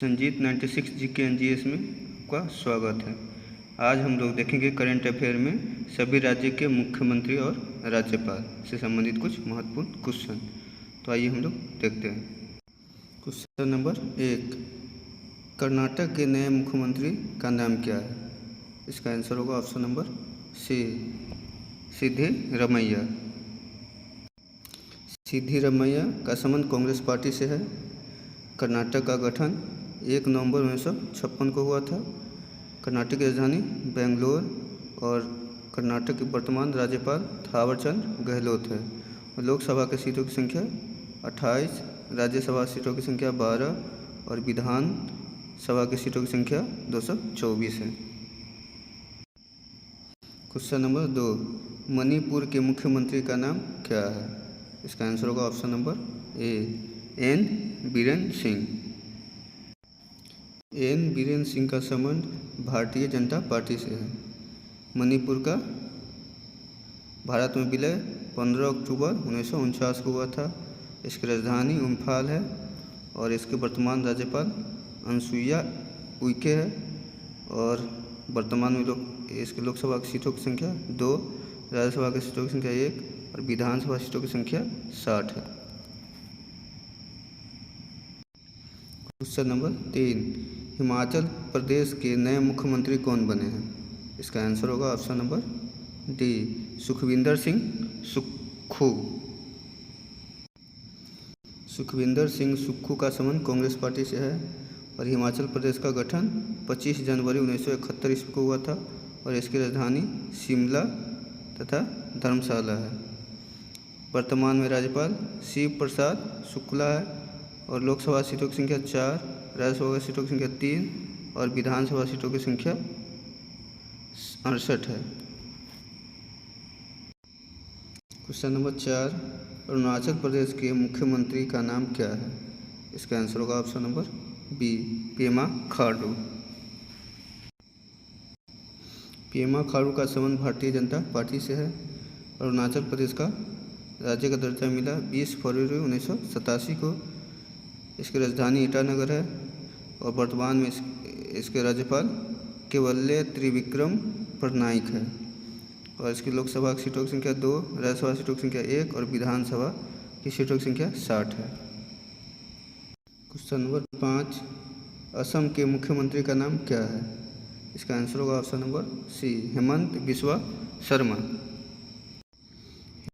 Sanjeet 96 GK NGS में आपका स्वागत है। आज हम लोग देखेंगे करंट अफेयर में सभी राज्य के मुख्यमंत्री और राज्यपाल से संबंधित कुछ महत्वपूर्ण क्वेश्चन। तो आइए हम लोग देखते हैं। क्वेश्चन नंबर 1, कर्नाटक के नए मुख्यमंत्री का नाम क्या है? इसका आंसर होगा ऑप्शन नंबर सी, सिद्धिरमैया। सिद्धिरमैया का संबंध कांग्रेस पार्टी से है। कर्नाटक का गठन 1 नवंबर 1956 को हुआ था। कर्नाटक की राजधानी बेंगलोर और कर्नाटक के वर्तमान राज्यपाल थावरचंद गहलोत है। लोकसभा की सीटों की संख्या 28, राज्यसभा सीटों की संख्या 12 और विधान सभा की सीटों की संख्या 224 है। क्वेश्चन नंबर 2, मणिपुर के मुख्यमंत्री का नाम क्या है? इसका आंसर होगा option number A, N Biren Singh. N Biren Singh का संबंध भारतीय जनता पार्टी से है। मणिपुर का भारत में विलय 15 अक्टूबर 1949 को हुआ था। इसकी राजधानी इम्फाल है और इसके वर्तमान राज्यपाल अनसुईया उइके है और वर्तमान में इसके लोकसभा की सीटों की संख्या 2, राज्यसभा की सीटों की संख्या 1 और विधानसभा सीटों की संख्या 60 है। क्वेश्चन नंबर 3, हिमाचल प्रदेश के नए मुख्यमंत्री कौन बने हैं? इसका आंसर होगा option number D, Sukhvinder Singh Sukhu. Sukhvinder Singh Sukhu का संबंध कांग्रेस पार्टी से है और हिमाचल प्रदेश का गठन 25 जनवरी 1971 ईस्वी को हुआ था और इसकी राजधानी शिमला तथा धर्मशाला है। वर्तमान में राज्यपाल शिव प्रसाद शुक्ला है और लोकसभा सीटों की संख्या 4, राज्यसभा सीटों की संख्या 3 और विधानसभा सीटों की संख्या 68 है। क्वेश्चन नंबर 4, अरुणाचल प्रदेश के मुख्यमंत्री का नाम क्या है? इसका आंसर होगा option number B, Pema Khandu. Pema Khandu का संबंध भारतीय जनता पार्टी से है। अरुणाचल प्रदेश का राज्य का दर्जा मिला 20 फरवरी 1987 को। इसकी राजधानी ईटानगर है और वर्तमान में इसके राज्यपाल केवल्य त्रिविक्रम पटनायक है और इसकी लोकसभा की सीटों की संख्या 2, राज्यसभा सीटों की संख्या 1 और विधानसभा की सीटों की संख्या 60 है। क्वेश्चन नंबर 5, असम के मुख्यमंत्री का नाम क्या है? इसका आंसर होगा option number C, Himanta Biswa Sarma.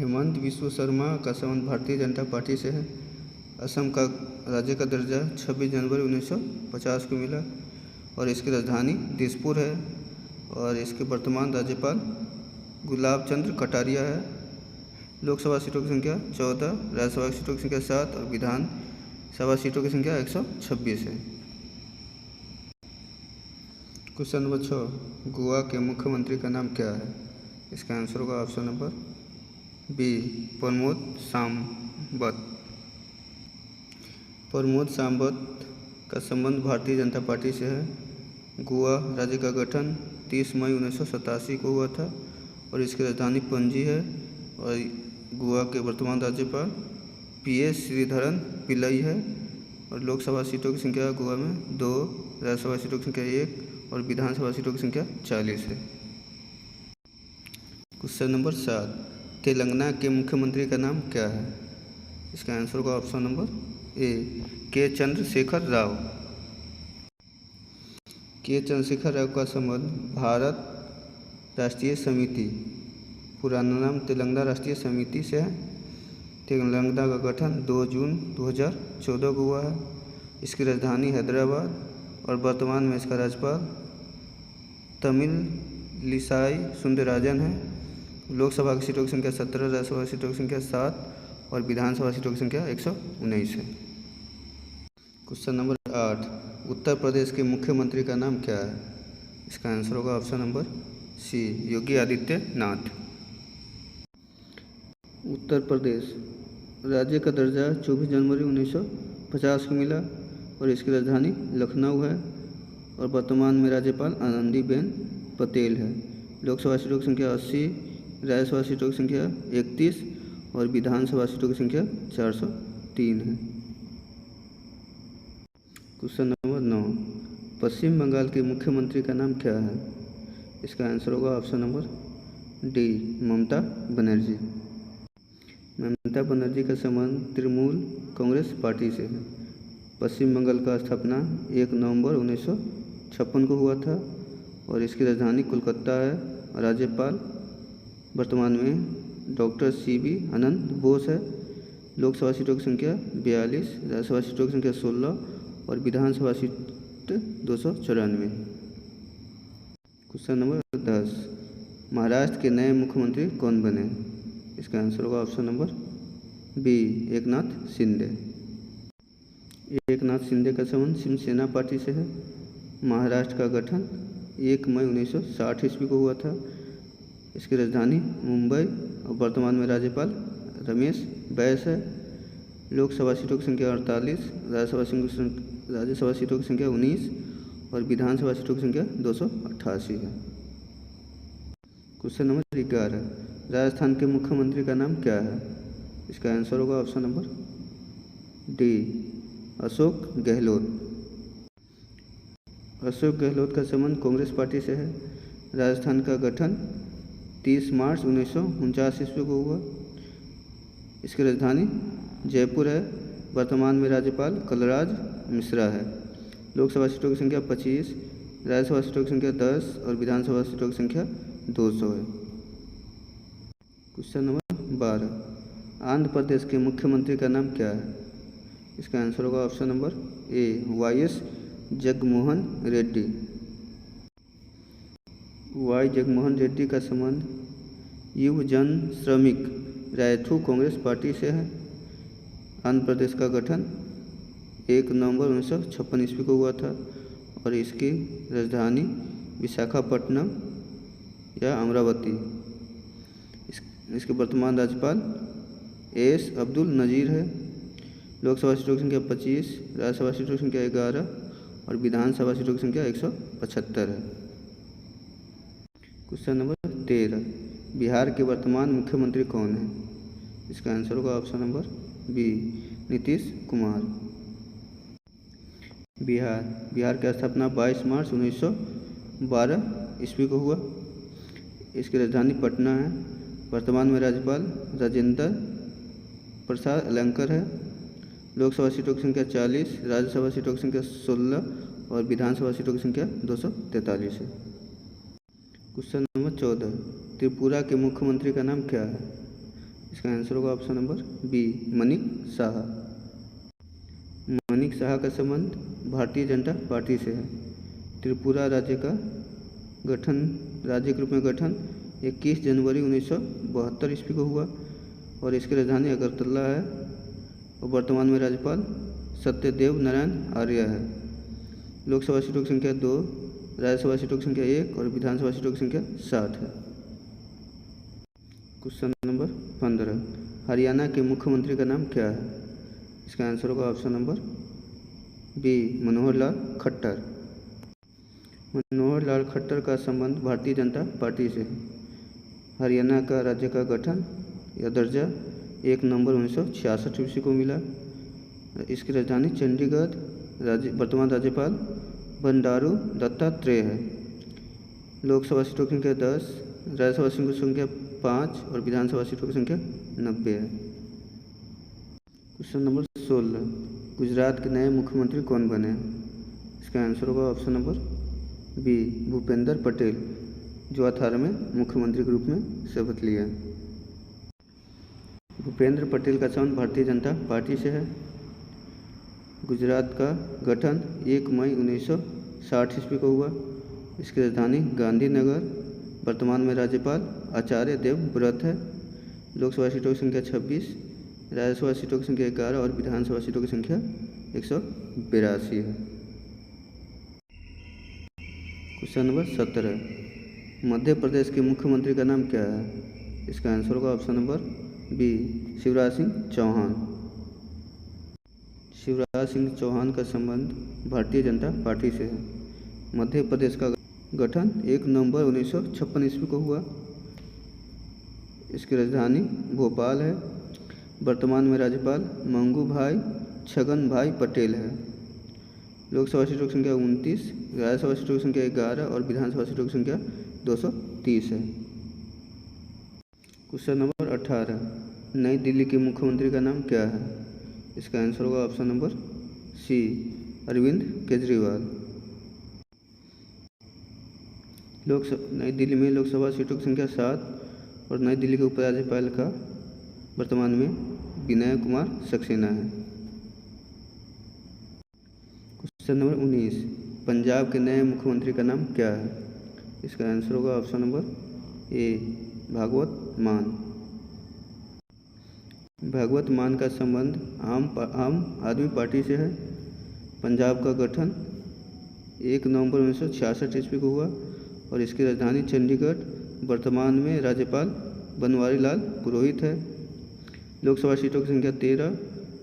Himanta Biswa Sarma का संबंध भारतीय जनता पार्टी से है। असम का राज्य का दर्जा 26 जनवरी 1950 को मिला और इसकी राजधानी दिसपुर है और इसके वर्तमान राज्यपाल गुलाब चंद्र कटारिया है। लोकसभा सीटों की संख्या 14, राज्यसभा सीटों की संख्या 7 और विधानसभा सीटों की संख्या 126 है। क्वेश्चन नंबर 6, गोवा के मुख्यमंत्री का नाम क्या है? इसका आंसर होगा option number B, Pramod Sawant. Pramod Sawant का संबंध भारतीय जनता पार्टी से है। गोवा राज्य का गठन 30 मई 1987 को हुआ था और इसकी राजधानी पणजी है और गोवा के वर्तमान राज्यपाल PS श्रीधरन पिल्लई है और लोकसभा सीटों की संख्या गोवा में 2, राज्यसभा सीटों की संख्या 1 और विधानसभा सीटों की संख्या 40 है। क्वेश्चन नंबर 7, तेलंगाना के मुख्यमंत्री का नाम क्या है? इसका आंसर होगा ऑप्शन नंबर ए, के चंद्रशेखर राव। के चंद्रशेखर राव का संबंध भारत राष्ट्रीय समिति, पुराना नाम तेलंगाना राष्ट्रीय समिति से है। तेलंगाना का गठन 2 जून 2014 को हुआ है। इसकी राजधानी हैदराबाद और वर्तमान में इसका राज्यपाल तमिलिसाई सुंदरराजन है। लोकसभा की सीटों की संख्या 17, राज्यसभा सीटों की संख्या 7 और विधानसभा सीटों की संख्या 119 है। क्वेश्चन नंबर 8, उत्तर प्रदेश के मुख्यमंत्री का नाम क्या है? इसका आंसर होगा ऑप्शन नंबर सी, योगी आदित्यनाथ। उत्तर प्रदेश राज्य का दर्जा 24 जनवरी 1950 को मिला और इसकी राजधानी लखनऊ है और वर्तमान में राज्यपाल आनंदीबेन पटेल है। लोकसभा सीटों की संख्या 80, राज्यसभा सीटों की संख्या 31 और विधानसभा सीटों की संख्या 403 है। क्वेश्चन नंबर 9, 9, पश्चिम बंगाल के मुख्यमंत्री का नाम क्या है? इसका आंसर होगा option number D, Mamata Banerjee. Mamata Banerjee का संबंध तृणमूल कांग्रेस पार्टी से है। पश्चिम बंगाल का स्थापना 1 नवंबर 1956 को हुआ था और इसकी राजधानी कोलकाता है। राज्यपाल वर्तमान में डॉक्टर CB आनंद बोस है। लोकसभा सीटों की संख्या 42, राज्यसभा सीटों की संख्या 16 और विधानसभा सीट 294। क्वेश्चन नंबर 10, महाराष्ट्र के नए मुख्यमंत्री कौन बने? इसका आंसर होगा option number B, Eknath Shinde. Eknath Shinde का संबंध शिवसेना पार्टी से है। महाराष्ट्र का गठन 1 मई 1960 ईस्वी को हुआ था। इसकी राजधानी मुंबई और वर्तमान में राज्यपाल रमेश बैस है। लोकसभा सीटों की संख्या 48, राज्यसभा सीटों की संख्या 19 और विधानसभा सीटों की संख्या 288 है। क्वेश्चन नंबर 11, राजस्थान के मुख्यमंत्री का नाम क्या है? इसका आंसर होगा option number D, Ashok Gehlot. Ashok Gehlot का संबंध कांग्रेस पार्टी से है। राजस्थान का गठन 30 मार्च 1949 ईस्वी को हुआ। इसकी राजधानी जयपुर है। वर्तमान में राज्यपाल कलराज मिश्रा है। लोकसभा सीटों की संख्या 25, राज्यसभा सीटों की संख्या 10 और विधानसभा सीटों की संख्या 200 है। क्वेश्चन नंबर 12, आंध्र प्रदेश के मुख्यमंत्री का नाम क्या है? इसका आंसर होगा option number A, YS Jaganmohan Reddy. Y Jaganmohan Reddy का संबंध युव जन श्रमिक रायथू कांग्रेस पार्टी से है। आंध्र प्रदेश का गठन 1 नवंबर 1956 ईस्वी को हुआ था और इसकी राजधानी विशाखापट्टनम या अमरावती। इसके वर्तमान राज्यपाल एस अब्दुल नज़ीर है। लोकसभा सीटों की संख्या 25, राज्यसभा सीटों की संख्या 11 और विधानसभा सीटों की संख्या 175 है। क्वेश्चन नंबर 13, बिहार के वर्तमान मुख्यमंत्री कौन है? इसका आंसर होगा option number B, Nitish Kumar. Bihar की स्थापना 22 मार्च 1912 ईस्वी को हुआ। इसकी राजधानी पटना है। वर्तमान में राज्यपाल राजेंद्र प्रसाद अलंकर है। लोकसभा सीटों की संख्या 40, राज्यसभा सीटों की संख्या 16 और विधानसभा सीटों की संख्या 243 है। क्वेश्चन नंबर 14, त्रिपुरा के मुख्यमंत्री का नाम क्या है? इसका आंसर होगा ऑप्शन नंबर बी, मनिक साहा। मनिक साहा का संबंध भारतीय जनता पार्टी से है। त्रिपुरा राज्य के रूप में गठन 21 जनवरी 1972 ईस्वी को हुआ और इसकी राजधानी अगरतला है और वर्तमान में राज्यपाल सत्यदेव नारायण आर्य है। लोकसभा सीटों की संख्या 2, राज्यसभा सीटों की संख्या 1 और विधानसभा सीटों की संख्या 60 है। क्वेश्चन नंबर 15, हरियाणा के मुख्यमंत्री का नाम क्या है? इसका आंसर होगा option number B, Manohar Lal Khattar. Manohar Lal Khattar का संबंध भारतीय जनता पार्टी से है। हरियाणा का राज्य का गठन या दर्जा 1 नवंबर 1966 ईस्वी को मिला। इसकी राजधानी चंडीगढ़। वर्तमान राज्यपाल बंडारू दत्तात्रेय है। लोकसभा सीटों की संख्या 10, राज्यसभा सीटों की संख्या 5 और विधानसभा सीटों की संख्या 90 है। क्वेश्चन नंबर 16, गुजरात के नए मुख्यमंत्री कौन बने? इसका आंसर होगा option number B, Bhupendra Patel, जो 18 में मुख्यमंत्री के रूप में शपथ लिया। भूपेंद्र पटेल का संबंध भारतीय जनता पार्टी से है। गुजरात का गठन 1 मई 1960 ईस्वी को हुआ। इसकी राजधानी गांधीनगर। वर्तमान में राज्यपाल आचार्य देवव्रत है। लोकसभा सीटों की संख्या 26, राज्यसभा सीटों की संख्या 11 और विधानसभा सीटों की संख्या 182 है। क्वेश्चन नंबर 17, मध्य प्रदेश के मुख्यमंत्री का नाम क्या है? इसका आंसर होगा option number B, Shivraj Singh Chouhan. Shivraj Singh Chouhan का संबंध भारतीय जनता पार्टी से है। मध्य प्रदेश का गठन 1 नवंबर 1956 ईस्वी को हुआ। इसकी राजधानी भोपाल है। वर्तमान में राज्यपाल मंगू भाई छगन भाई पटेल है। लोकसभा सीटों की संख्या 29, राज्यसभा सीटों की संख्या 11 और विधानसभा सीटों की संख्या 230 है। क्वेश्चन नंबर 18, नई दिल्ली के मुख्यमंत्री का नाम क्या है? इसका आंसर होगा option number C, Arvind Kejriwal. नई दिल्ली में लोकसभा सीटों की संख्या 7 और नई दिल्ली के उपराज्यपाल का वर्तमान में विनय कुमार सक्सेना है। क्वेश्चन नंबर 19, पंजाब के नए मुख्यमंत्री का नाम क्या है? इसका आंसर होगा ऑप्शन नंबर ए, भागवत मान। भागवत मान का संबंध आम आदमी पार्टी से है। पंजाब का गठन 1 नवंबर 1966 ईस्वी को हुआ और इसकी राजधानी चंडीगढ़ वर्तमान में राज्यपाल बनवारी लाल पुरोहित है। लोकसभा सीटों की संख्या 13,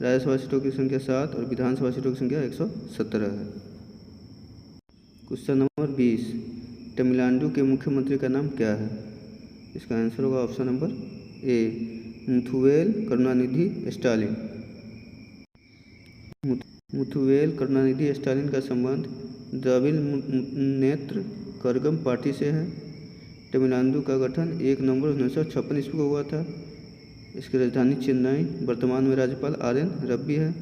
राज्यसभा सीटों की संख्या 7 और विधानसभा सीटों की संख्या 117 है। क्वेश्चन नंबर 20, तमिलनाडु के मुख्यमंत्री का नाम क्या है? इसका आंसर होगा ऑप्शन नंबर ए, मुथुवेल करुणानिधि स्टालिन। मुथुवेल करुणानिधि स्टालिन का संबंध द्रविड़ मुनेत्र कड़गम पार्टी से है। तमिलनाडु का गठन 1 नवंबर 1956 ईस्वी को हुआ था। इसकी राजधानी चेन्नई वर्तमान में राज्यपाल RN रवि है।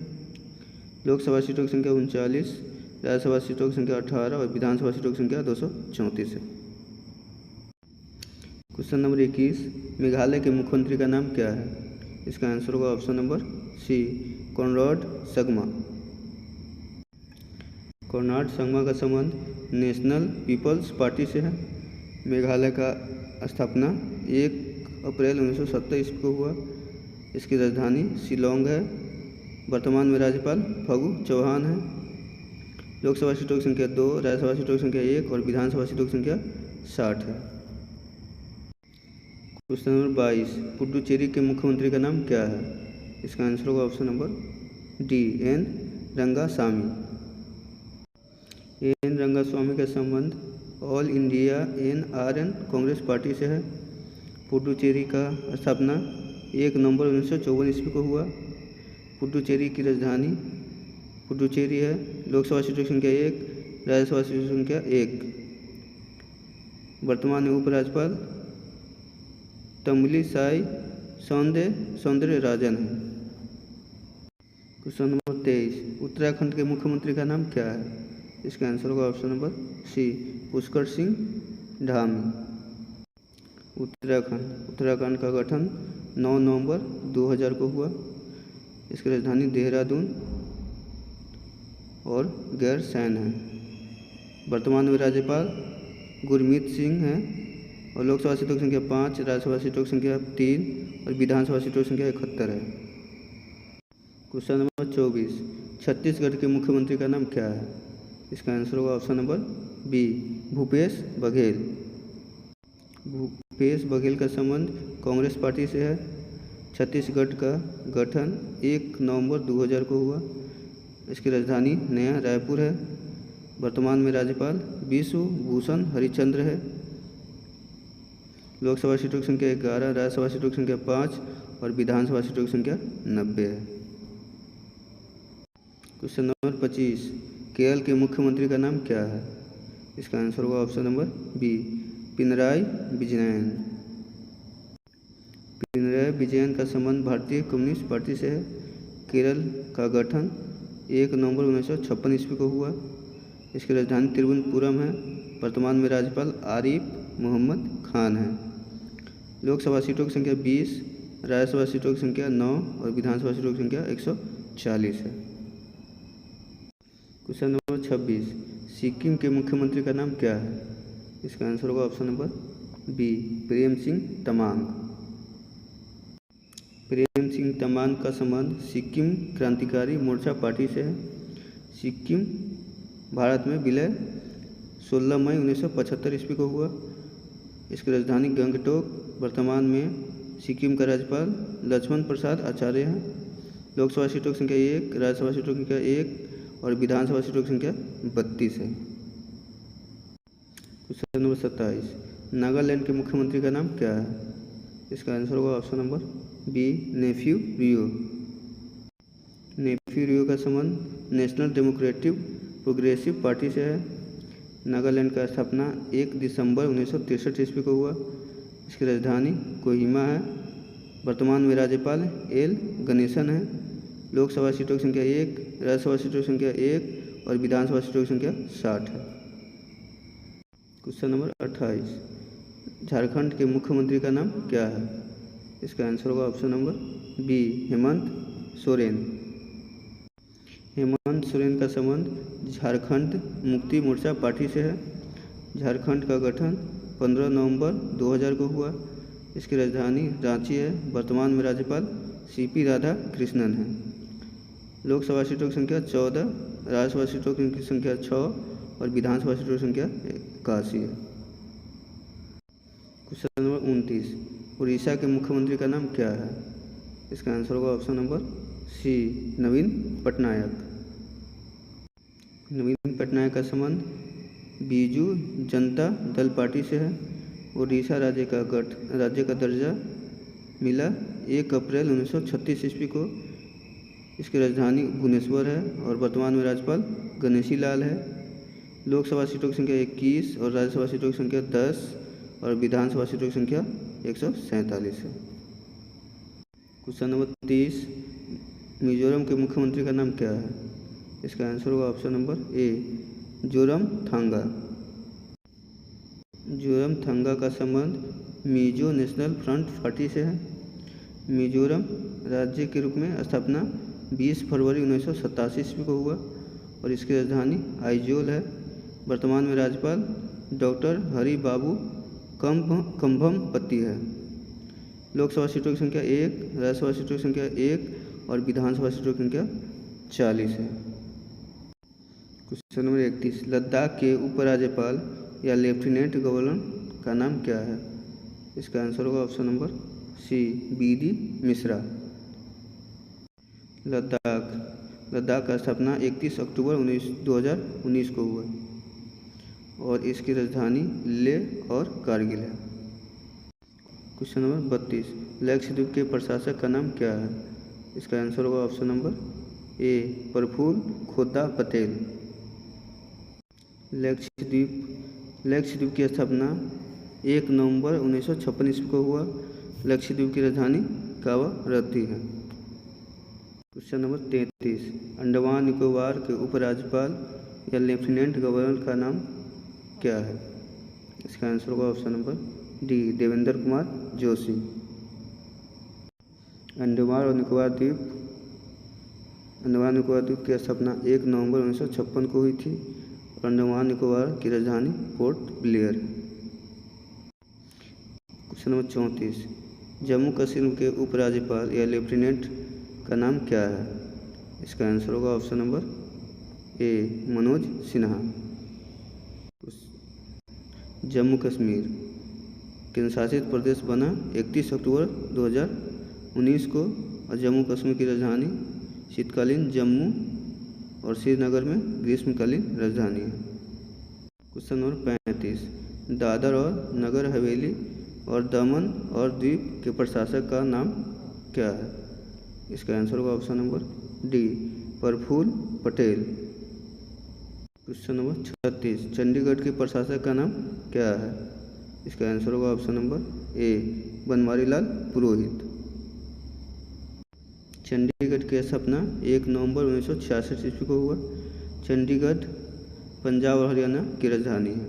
लोकसभा सीटों की संख्या 39, राज्यसभा सीटों की संख्या 18 और विधानसभा सीटों की संख्या 234 है। क्वेश्चन नंबर 21, मेघालय के मुख्यमंत्री का नाम क्या है? इसका आंसर होगा option number C, Conrad Sangma. Conrad Sangma का संबंध नेशनल पीपल्स पार्टी से है। मेघालय का स्थापना 1 अप्रैल 1970 ईस्वी को हुआ। इसकी राजधानी शिलोंग है। वर्तमान में राज्यपाल फगू चौहान है। लोकसभा सीटों की संख्या 2, राज्यसभा सीटों की संख्या 1 और विधानसभा सीटों की संख्या 60 है। क्वेश्चन नंबर 22, पुडुचेरी के मुख्यमंत्री का नाम क्या है? इसका आंसर होगा option number D, N Rangasamy. N Rangaswamy का संबंध all India NRN Congress party से है। पुडुचेरी का स्थापना 1 नवंबर 1954 ईस्वी को हुआ। पुडुचेरी की राजधानी पुडुचेरी है। लोकसभा सीटों की संख्या 1, राज्यसभा सीटों की संख्या 1। वर्तमान में उपराज्यपाल तमिलिसाई सौंदरराजन है। क्वेश्चन नंबर 23, उत्तराखंड के मुख्यमंत्री का नाम क्या है? इसका आंसर होगा option number C, Pushkar Singh Dhami. Uttarakhand का गठन 9 नवंबर 2000 को हुआ। इसकी राजधानी देहरादून और गैरसैंण है। वर्तमान में राज्यपाल गुरमीत सिंह हैं और लोकसभा सीटों की संख्या 5, राज्यसभा सीटों की संख्या 3 और विधानसभा सीटों की संख्या 71 है। क्वेश्चन नंबर 24, छत्तीसगढ़ के मुख्यमंत्री का नाम क्या है? इसका आंसर होगा option number B, Bhupesh Baghel. Bhupesh Baghel का संबंध कांग्रेस पार्टी से है। छत्तीसगढ़ का गठन 1 नवंबर 2000 को हुआ। इसकी राजधानी नया रायपुर है। वर्तमान में राज्यपाल विश्व भूषण हरिचंद्र है। लोकसभा सीटों की संख्या 11, राज्यसभा सीटों की संख्या 5 और विधानसभा सीटों की संख्या 90 है। क्वेश्चन नंबर 25, केरल के मुख्यमंत्री का नाम क्या है? इसका आंसर होगा option number B, Pinarayi Vijayan. Pinarayi Vijayan का संबंध भारतीय कम्युनिस्ट पार्टी से है। केरल का गठन 1 नवंबर 1956 ईस्वी को हुआ। इसकी राजधानी तिरुवनंतपुरम है। वर्तमान में राज्यपाल आरिफ मोहम्मद खान है। लोकसभा सीटों की संख्या 20, राज्यसभा सीटों की संख्या 9 और विधानसभा सीटों की संख्या 140 है। क्वेश्चन नंबर 26, सिक्किम के मुख्यमंत्री का नाम क्या है? इसका आंसर होगा option number B, Prem Singh Tamang. Prem Singh Tamang का संबंध सिक्किम क्रांतिकारी मोर्चा पार्टी से है। सिक्किम भारत में विलय 16 मई 1975 ईस्वी को हुआ। इसकी राजधानी गंगटोक। वर्तमान में सिक्किम का राज्यपाल लक्ष्मण प्रसाद आचार्य हैं। लोकसभा सीटों की संख्या 1, राज्यसभा सीटों की संख्या 1 और विधानसभा सीटों की संख्या 32 है। क्वेश्चन नंबर 27, नागालैंड के मुख्यमंत्री का नाम क्या है? इसका आंसर होगा ऑप्शन नंबर बी, नेफ्यू रियो। नेफ्यू रियो का संबंध नेशनल डेमोक्रेटिक प्रोग्रेसिव पार्टी से है। नागालैंड का स्थापना 1 दिसंबर 1963 ईस्वी को हुआ। इसकी राजधानी कोहिमा है। वर्तमान में राज्यपाल एल गणेशन है। लोकसभा सीटों की संख्या 1, राज्यसभा सीटों की संख्या 1 और विधानसभा सीटों की संख्या 60 है। क्वेश्चन नंबर 28, झारखंड के मुख्यमंत्री का नाम क्या है? इसका आंसर होगा option number B, Hemant Soren. Hemant Soren का संबंध झारखंड मुक्ति मोर्चा पार्टी से है। झारखंड का गठन 15 नवंबर 2000 को हुआ। इसकी राजधानी रांची है। वर्तमान में राज्यपाल सीपी राधा कृष्णन है। लोकसभा सीटों की संख्या 14, राज्यसभा सीटों की संख्या 6 और विधानसभा सीटों की संख्या 81 है। क्वेश्चन नंबर 29, उड़ीसा के मुख्यमंत्री का नाम क्या है? इसका आंसर होगा ऑप्शन नंबर सी, नवीन पटनायक। नवीन पटनायक का संबंध बीजू जनता दल पार्टी से है। उड़ीसा राज्य का दर्जा मिला 1 अप्रैल 1936 ईस्वी को। इसकी राजधानी भुवनेश्वर है और वर्तमान में राज्यपाल गणेशी लाल है। लोकसभा सीटों की संख्या 21 और राज्यसभा सीटों की संख्या 10 और विधानसभा सीटों की संख्या 147 है। क्वेश्चन नंबर 30, मिजोरम के मुख्यमंत्री का नाम क्या है? इसका आंसर होगा ऑप्शन नंबर ए, जोरमथांगा। जोरमथांगा का संबंध मिजो नेशनल फ्रंट पार्टी से है। मिजोरम राज्य के रूप में स्थापना 20 फरवरी 1987 ईस्वी को हुआ और इसकी राजधानी आइजोल है। वर्तमान में राज्यपाल डॉक्टर हरि बाबू कंभम पति है। लोकसभा सीटों की संख्या 1, राज्यसभा सीटों की संख्या 1 और विधानसभा सीटों की संख्या 40 है। क्वेश्चन नंबर 31, लद्दाख के उपराज्यपाल या लेफ्टिनेंट गवर्नर का नाम क्या है? इसका आंसर होगा option number C, BD Mishra. Ladakh का स्थापना 31 अक्टूबर 2019 को हुआ और इसकी राजधानी लेह और कारगिल है। क्वेश्चन नंबर 32, लक्षद्वीप के प्रशासक का नाम क्या है? इसका आंसर होगा ऑप्शन नंबर ए, प्रफुल्ल खोदा पटेल। लक्षद्वीप की स्थापना 1 नवंबर 1956 ईस्वी को हुआ। लक्षद्वीप की राजधानी कावारत्ती है। क्वेश्चन नंबर 33, अंडमान निकोबार के उपराज्यपाल या लेफ्टिनेंट गवर्नर का नाम क्या है? इसका आंसर होगा option number D, Devendra Kumar Joshi. Andaman और निकोबार द्वीप की स्थापना 1 नवंबर 1956 को हुई थी। अंडमान निकोबार की राजधानी पोर्ट ब्लेयर है। क्वेश्चन नंबर 34, जम्मू कश्मीर के उपराज्यपाल या लेफ्टिनेंट का नाम क्या है? इसका आंसर होगा ऑप्शन नंबर ए, मनोज सिन्हा। जम्मू कश्मीर केंद्र शासित प्रदेश बना 31 अक्टूबर 2019 को और जम्मू कश्मीर की राजधानी शीतकालीन जम्मू और श्रीनगर में ग्रीष्मकालीन राजधानी है। क्वेश्चन नंबर 35, दादर और नगर हवेली और दमन और द्वीप के प्रशासक का नाम क्या है? इसका आंसर होगा option number D, Praful Patel. Question number 36, Chandigarh के प्रशासक का नाम क्या है? इसका आंसर होगा option number A, Banwari Lal Purohit. Chandigarh की स्थापना 1 नवंबर 1966 ईस्वी को हुआ। चंडीगढ़ पंजाब और हरियाणा की राजधानी है।